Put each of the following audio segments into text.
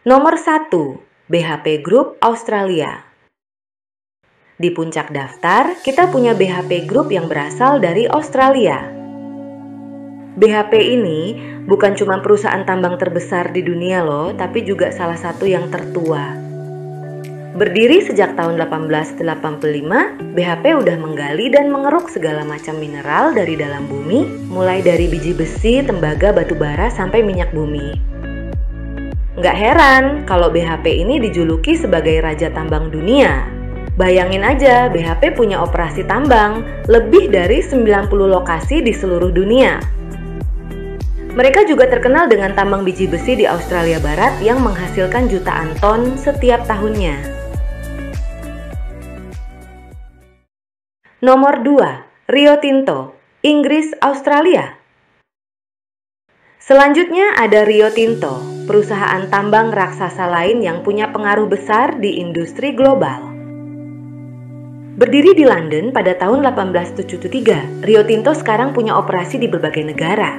Nomor 1, BHP Group Australia. Di puncak daftar, kita punya BHP Group yang berasal dari Australia. BHP ini bukan cuma perusahaan tambang terbesar di dunia loh, tapi juga salah satu yang tertua. Berdiri sejak tahun 1885, BHP udah menggali dan mengeruk segala macam mineral dari dalam bumi, mulai dari biji besi, tembaga, batu bara, sampai minyak bumi. Nggak heran kalau BHP ini dijuluki sebagai Raja Tambang Dunia. Bayangin aja, BHP punya operasi tambang lebih dari 90 lokasi di seluruh dunia. Mereka juga terkenal dengan tambang biji besi di Australia Barat yang menghasilkan jutaan ton setiap tahunnya. Nomor 2, Rio Tinto, Inggris Australia. Selanjutnya ada Rio Tinto, perusahaan tambang raksasa lain yang punya pengaruh besar di industri global. Berdiri di London pada tahun 1873, Rio Tinto sekarang punya operasi di berbagai negara.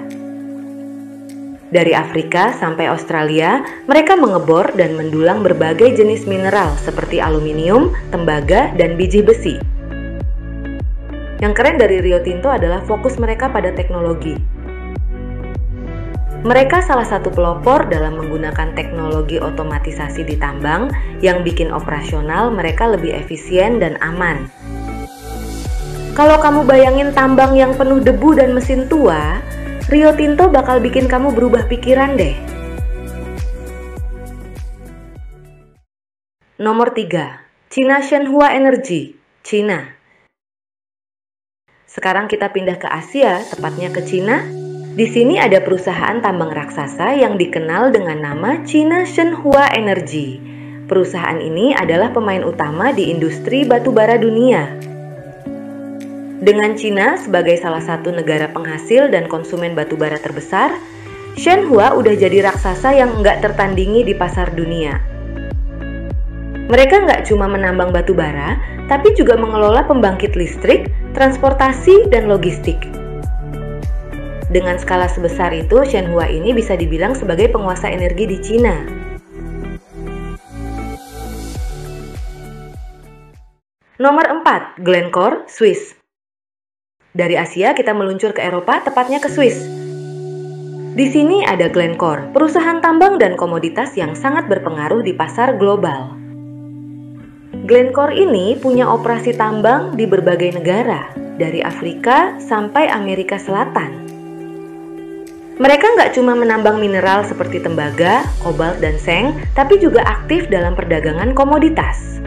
Dari Afrika sampai Australia, mereka mengebor dan mendulang berbagai jenis mineral seperti aluminium, tembaga, dan biji besi. Yang keren dari Rio Tinto adalah fokus mereka pada teknologi. Mereka salah satu pelopor dalam menggunakan teknologi otomatisasi di tambang yang bikin operasional mereka lebih efisien dan aman. Kalau kamu bayangin tambang yang penuh debu dan mesin tua, Rio Tinto bakal bikin kamu berubah pikiran deh. Nomor 3, China Shenhua Energy, China. Sekarang kita pindah ke Asia, tepatnya ke China. Di sini ada perusahaan tambang raksasa yang dikenal dengan nama China Shenhua Energy. Perusahaan ini adalah pemain utama di industri batubara dunia. Dengan China sebagai salah satu negara penghasil dan konsumen batubara terbesar, Shenhua udah jadi raksasa yang nggak tertandingi di pasar dunia. Mereka nggak cuma menambang batubara, tapi juga mengelola pembangkit listrik, transportasi, dan logistik. Dengan skala sebesar itu, Shenhua ini bisa dibilang sebagai penguasa energi di Cina. Nomor 4, Glencore, Swiss. Dari Asia kita meluncur ke Eropa, tepatnya ke Swiss. Di sini ada Glencore, perusahaan tambang dan komoditas yang sangat berpengaruh di pasar global. Glencore ini punya operasi tambang di berbagai negara, dari Afrika sampai Amerika Selatan. Mereka nggak cuma menambang mineral seperti tembaga, kobalt, dan seng, tapi juga aktif dalam perdagangan komoditas.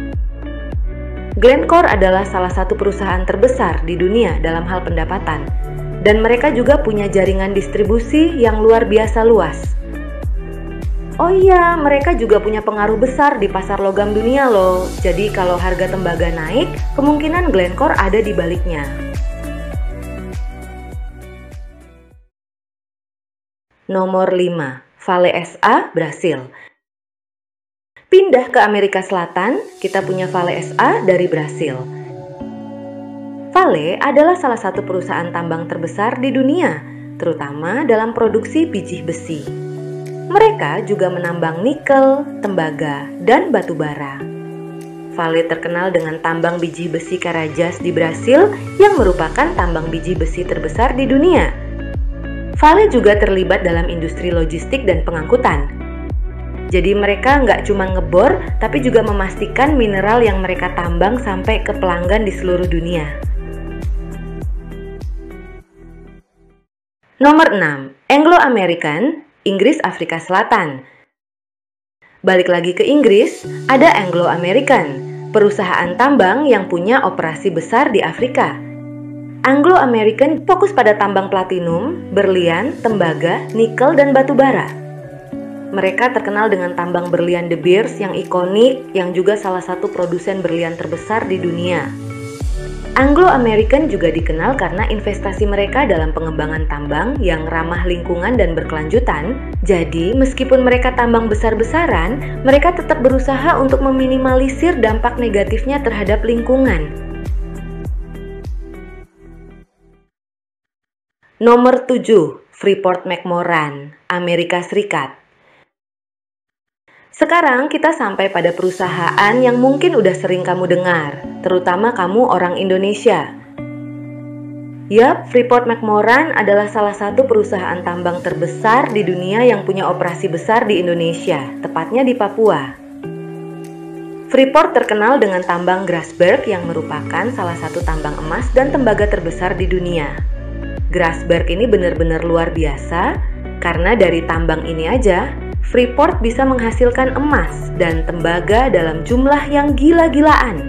Glencore adalah salah satu perusahaan terbesar di dunia dalam hal pendapatan, dan mereka juga punya jaringan distribusi yang luar biasa luas. Oh iya, mereka juga punya pengaruh besar di pasar logam dunia loh. Jadi kalau harga tembaga naik, kemungkinan Glencore ada di baliknya. Nomor 5, Vale SA, Brasil. Pindah ke Amerika Selatan, kita punya Vale SA dari Brasil. Vale adalah salah satu perusahaan tambang terbesar di dunia, terutama dalam produksi biji besi. Mereka juga menambang nikel, tembaga, dan batu bara. Vale terkenal dengan tambang biji besi Carajás di Brasil yang merupakan tambang biji besi terbesar di dunia. Vale juga terlibat dalam industri logistik dan pengangkutan. Jadi mereka nggak cuma ngebor, tapi juga memastikan mineral yang mereka tambang sampai ke pelanggan di seluruh dunia. Nomor 6, Anglo American, Inggris Afrika Selatan. Balik lagi ke Inggris, ada Anglo American, perusahaan tambang yang punya operasi besar di Afrika. Anglo American fokus pada tambang platinum, berlian, tembaga, nikel, dan batu bara. Mereka terkenal dengan tambang berlian De Beers yang ikonik, yang juga salah satu produsen berlian terbesar di dunia. Anglo American juga dikenal karena investasi mereka dalam pengembangan tambang yang ramah lingkungan dan berkelanjutan. Jadi, meskipun mereka tambang besar-besaran, mereka tetap berusaha untuk meminimalisir dampak negatifnya terhadap lingkungan. Nomor 7, Freeport-McMoRan, Amerika Serikat. Sekarang kita sampai pada perusahaan yang mungkin udah sering kamu dengar, terutama kamu orang Indonesia. Yap, Freeport-McMoRan adalah salah satu perusahaan tambang terbesar di dunia yang punya operasi besar di Indonesia, tepatnya di Papua. Freeport terkenal dengan tambang Grasberg yang merupakan salah satu tambang emas dan tembaga terbesar di dunia. Grasberg ini benar-benar luar biasa, karena dari tambang ini aja, Freeport bisa menghasilkan emas dan tembaga dalam jumlah yang gila-gilaan.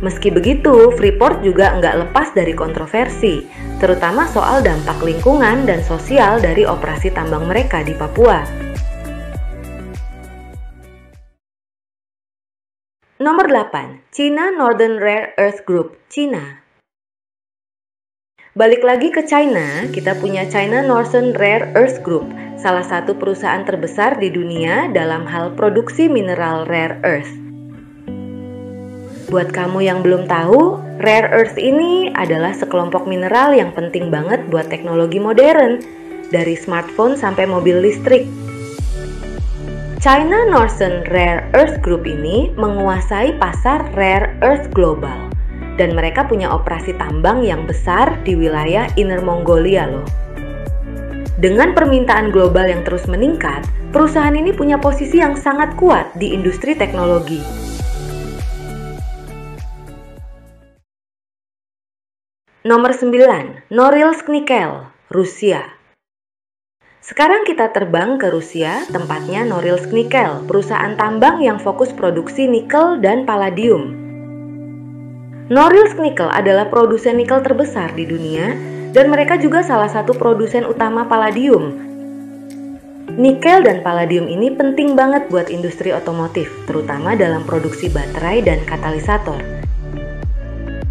Meski begitu, Freeport juga nggak lepas dari kontroversi, terutama soal dampak lingkungan dan sosial dari operasi tambang mereka di Papua. Nomor 8. China Northern Rare Earth Group, China. Balik lagi ke China, kita punya China Northern Rare Earth Group, salah satu perusahaan terbesar di dunia dalam hal produksi mineral rare earth. Buat kamu yang belum tahu, rare earth ini adalah sekelompok mineral yang penting banget buat teknologi modern, dari smartphone sampai mobil listrik. China Northern Rare Earth Group ini menguasai pasar rare earth global, dan mereka punya operasi tambang yang besar di wilayah Inner Mongolia loh. Dengan permintaan global yang terus meningkat, perusahaan ini punya posisi yang sangat kuat di industri teknologi. Nomor 9. Norilsk Nickel, Rusia. Sekarang kita terbang ke Rusia, tempatnya Norilsk Nickel, perusahaan tambang yang fokus produksi nikel dan palladium. Norilsk Nickel adalah produsen nikel terbesar di dunia, dan mereka juga salah satu produsen utama palladium. Nikel dan palladium ini penting banget buat industri otomotif, terutama dalam produksi baterai dan katalisator.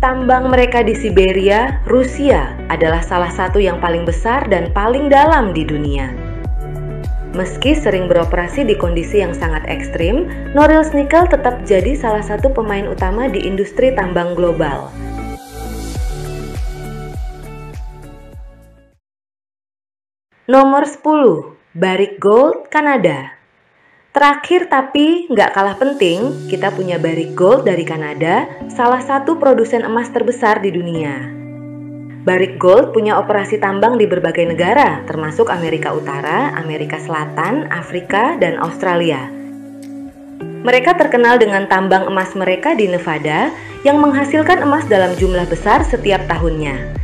Tambang mereka di Siberia, Rusia, adalah salah satu yang paling besar dan paling dalam di dunia. Meski sering beroperasi di kondisi yang sangat ekstrim, Norilsk Nickel tetap jadi salah satu pemain utama di industri tambang global. Nomor 10. Barrick Gold, Kanada. Terakhir tapi nggak kalah penting, kita punya Barrick Gold dari Kanada, salah satu produsen emas terbesar di dunia. Barrick Gold punya operasi tambang di berbagai negara, termasuk Amerika Utara, Amerika Selatan, Afrika, dan Australia. Mereka terkenal dengan tambang emas mereka di Nevada yang menghasilkan emas dalam jumlah besar setiap tahunnya.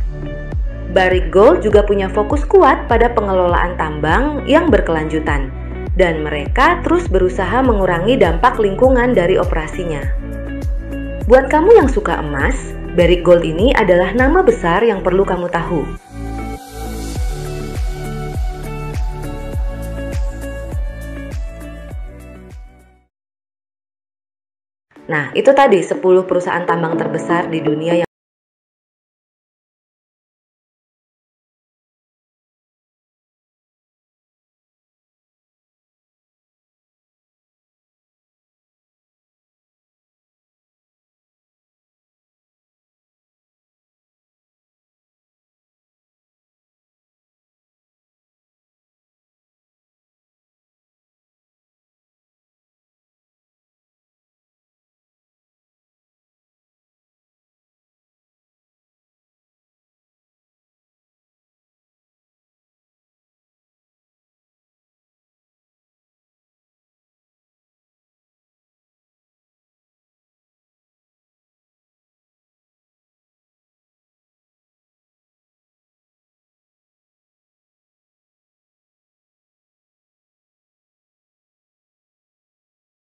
Barrick Gold juga punya fokus kuat pada pengelolaan tambang yang berkelanjutan, dan mereka terus berusaha mengurangi dampak lingkungan dari operasinya. Buat kamu yang suka emas, Barrick Gold ini adalah nama besar yang perlu kamu tahu. Nah, itu tadi 10 perusahaan tambang terbesar di dunia yang